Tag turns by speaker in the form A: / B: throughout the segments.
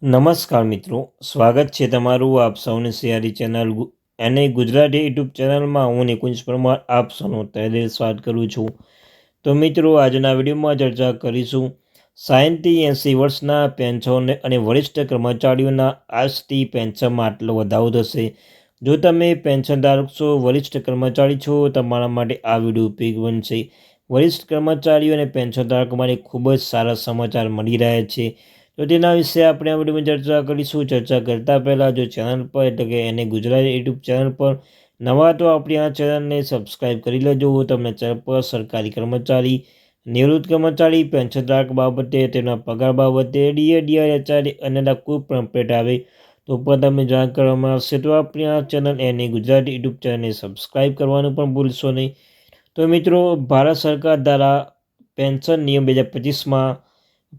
A: નમસ્કાર મિત્રો, સ્વાગત છે તમારું આપ સૌની સિયારી ચેનલ અને ગુજરાતી યુટ્યુબ ચેનલમાં. હું નિકુંજ પરમાર આપ સૌનું તહેદિલ સ્વાગત કરું છું. તો મિત્રો, આજના વિડીયોમાં ચર્ચા કરીશું 60થી 80 વર્ષના પેન્શનને અને વરિષ્ઠ કર્મચારીઓના આજથી પેન્શનમાં આટલો વધારો થશે. જો તમે પેન્શનધારક છો, વરિષ્ઠ કર્મચારી છો, તમારા માટે આ વિડીયો ઉપયોગી બનશે. વરિષ્ઠ કર્મચારીઓ અને પેન્શનધારકો માટે ખૂબ જ સારા સમાચાર મળી રહ્યા છે. તો તેના વિશે આપણે આ વિડીયોમાં ચર્ચા કરીશું. ચર્ચા કરતાં પહેલાં જો ચેનલ પર એટલે કે એને ગુજરાતી યુટ્યુબ ચેનલ પર નવા તો આપણી આ ચેનલને સબસ્ક્રાઈબ કરી લેજો. તમને ચેનલ પર સરકારી કર્મચારી, નિવૃત્ત કર્મચારી, પેન્શનધારક બાબતે, તેના પગાર બાબતે, ડીએ HRA અને કોઈ પણ અપડેટ આવે તો પણ તમને જાણ કરવામાં આવશે. તો આપણી આ ચેનલ એને ગુજરાતી યુટ્યુબ ચેનલને સબસ્ક્રાઈબ કરવાનું પણ ભૂલશો નહીં. તો મિત્રો, ભારત સરકાર દ્વારા પેન્શન નિયમ 2025માં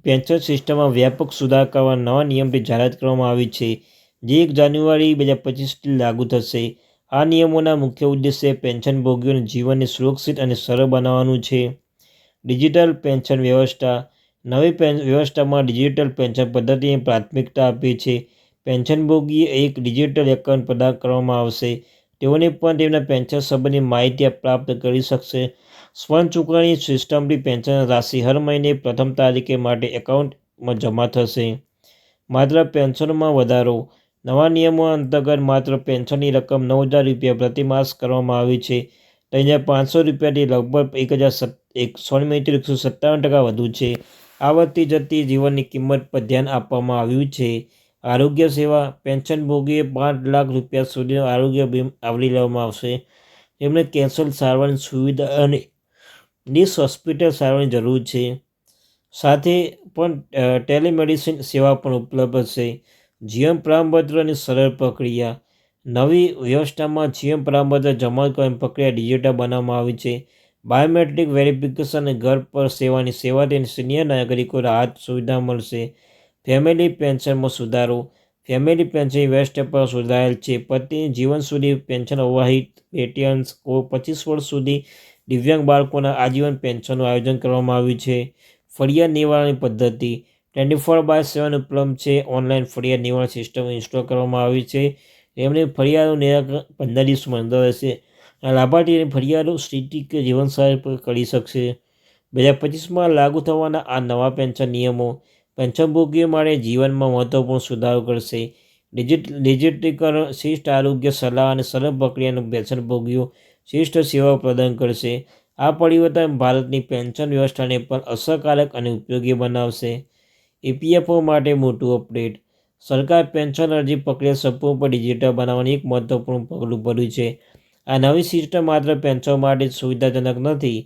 A: પેન્શન સિસ્ટમમાં વ્યાપક સુધાર કરવા નવા નિયમની જાહેરાત કરવામાં આવી છે, જે 1 જાન્યુઆરી 2025થી લાગુ થશે. આ નિયમોના મુખ્ય ઉદ્દેશ્ય પેન્શનભોગીઓના જીવનને સુરક્ષિત અને સરળ બનાવવાનું છે. ડિજિટલ પેન્શન વ્યવસ્થા. નવી વ્યવસ્થામાં ડિજિટલ પેન્શન પદ્ધતિને પ્રાથમિકતા આપી છે. પેન્શનભોગીએ એક ડિજિટલ એકાઉન્ટ પ્રદાન કરવામાં આવશે. તેઓને પણ તેમના પેન્શન સંબંધી માહિતી પ્રાપ્ત કરી શકશે. સ્વયં ચૂકવણી સિસ્ટમથી પેન્શન રાશિ હર મહિને પ્રથમ તારીખે માટે એકાઉન્ટમાં જમા થશે. માત્ર પેન્શનમાં વધારો. નવા નિયમો અંતર્ગત માત્ર પેન્શનની રકમ 9,000 રૂપિયા પ્રતિમાસ કરવામાં આવી છે. 3,500 રૂપિયાથી લગભગ 1,157% વધુ છે. આ વધતી જતી જીવનની કિંમત પર ધ્યાન આપવામાં આવ્યું છે. આરોગ્ય સેવા. પેન્શનભોગીએ 5 લાખ રૂપિયા સુધીનો આરોગ્ય વીમો આવરી લેવામાં આવશે. તેમને કેન્સર સારવારની સુવિધા અને હોસ્પિટલ સારવારની જરૂર છે. સાથે પણ ટેલિમેડિસિન સેવા પણ ઉપલબ્ધ છે. જીવન પ્રમાણપત્ર અને સરળ પ્રક્રિયા. નવી વ્યવસ્થામાં જીવન પ્રમાણપત્ર જમા કરવાની પ્રક્રિયા ડિજિટલ બનાવવામાં આવી છે. બાયોમેટ્રિક વેરિફિકેશન અને ઘર પર સેવાની સેવાથી સિનિયર નાગરિકો રાહત સુવિધા મળશે. ફેમિલી પેન્શનમાં સુધારો. ફેમિલી પેન્શન વ્યવસ્થા પર સુધારેલ છે. પતિની જીવન સુધી પેન્શન અવહિત વેટિયન્સ 25 વર્ષ સુધી દિવ્યાંગ બાળકોના આજીવન પેન્શનનું આયોજન કરવામાં આવ્યું છે. ફરિયાદ નિવારણ પદ્ધતિ. 24/7 ઉપલબ્ધ છે. ઓનલાઈન ફરિયાદ નિવારણ સિસ્ટમ ઇન્સ્ટોલ કરવામાં આવી છે. તેમની ફરિયાદનું નિરાકરણ 15 દિવસમાં અંદર રહેશે. લાભાર્થીની ફરિયાદો સ્થિતિ કે જીવનસાથી પર કરી શકશે. 2025માં લાગુ થવાના આ નવા પેન્શન નિયમો પેન્શનભોગીઓ માટે જીવનમાં મહત્વપૂર્ણ સુધારો કરશે. ડિજિટીકરણ, શિષ્ટ આરોગ્ય સલાહ અને સરળ પ્રક્રિયાનું પેન્શનભોગીઓ શ્રેષ્ઠ સેવાઓ પ્રદાન કરશે. આ પરિવર્તન ભારતની પેન્શન વ્યવસ્થાને પણ અસરકારક અને ઉપયોગી બનાવશે. EPFO માટે મોટું અપડેટ. સરકાર પેન્શન અરજી પ્રક્રિયા સંપૂર્ણપણે ડિજિટલ બનાવવાની એક મહત્વપૂર્ણ પગલું ભર્યું છે. આ નવી સિસ્ટમ માત્ર પેન્શન માટે સુવિધાજનક નથી,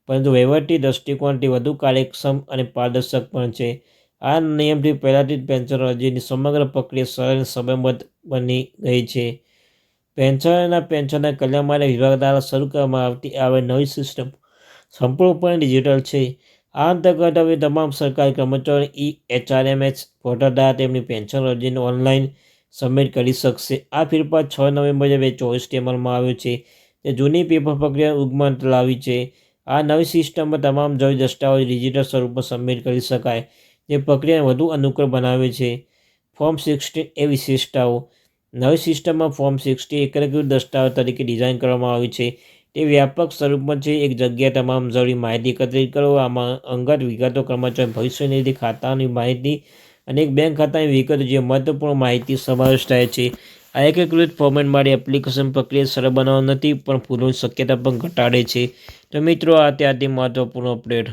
A: પરંતુ વહીવટી દૃષ્ટિકોણથી વધુ કાર્યક્ષમ અને પારદર્શક પણ છે. આ નિયમથી પહેલાંથી જ પેન્શન અરજીની સમગ્ર પ્રક્રિયા સરળ અને સમયબદ્ધ બની ગઈ છે. પેન્શનના કલ્યાણ માટે વિભાગ દ્વારા શરૂ કરવામાં આવતી આ નવી સિસ્ટમ સંપૂર્ણપણે ડિજિટલ છે. આ અંતર્ગત હવે તમામ સરકારી કર્મચારીઓ HRMS પોર્ટલ દ્વારા તેમની પેન્શન અરજીને ઓનલાઈન સબમિટ કરી શકશે. આ ફેરફાર 6 નવેમ્બર 2024થી અમલમાં આવ્યો છે. તે જૂની પેપર પ્રક્રિયાનું ઉગ્મન લાવી છે. આ નવી સિસ્ટમમાં તમામ જરૂરી દસ્તાવેજો ડિજિટલ સ્વરૂપમાં સબમિટ કરી શકાય, જે પ્રક્રિયાને વધુ અનુકૂળ બનાવે છે. ફોર્મ 16 એ વિશેષતાઓ. નવી સિસ્ટમમાં ફોર્મ 16 એકીકૃત દસ્તાવેજ તરીકે ડિઝાઇન કરવામાં આવી છે. તે વ્યાપક સ્વરૂપમાં છે. એક જગ્યાએ તમામ જરૂરી માહિતી એકત્રિત કરો. આમાં અંગત વિગતો, કર્મચારી ભવિષ્ય નિધિ ખાતાની માહિતી અને એક બેંક ખાતાની વિગતો જેવી મહત્વપૂર્ણ માહિતી સમાવેશ થાય છે. આ એકીકૃત ફોર્મેટ માટે એપ્લિકેશન પ્રક્રિયા સરળ બનાવવા નથી, પણ ભૂલોની શક્યતા પણ ઘટાડે છે. તો મિત્રો, આ ત્યાંથી મહત્વપૂર્ણ અપડેટ.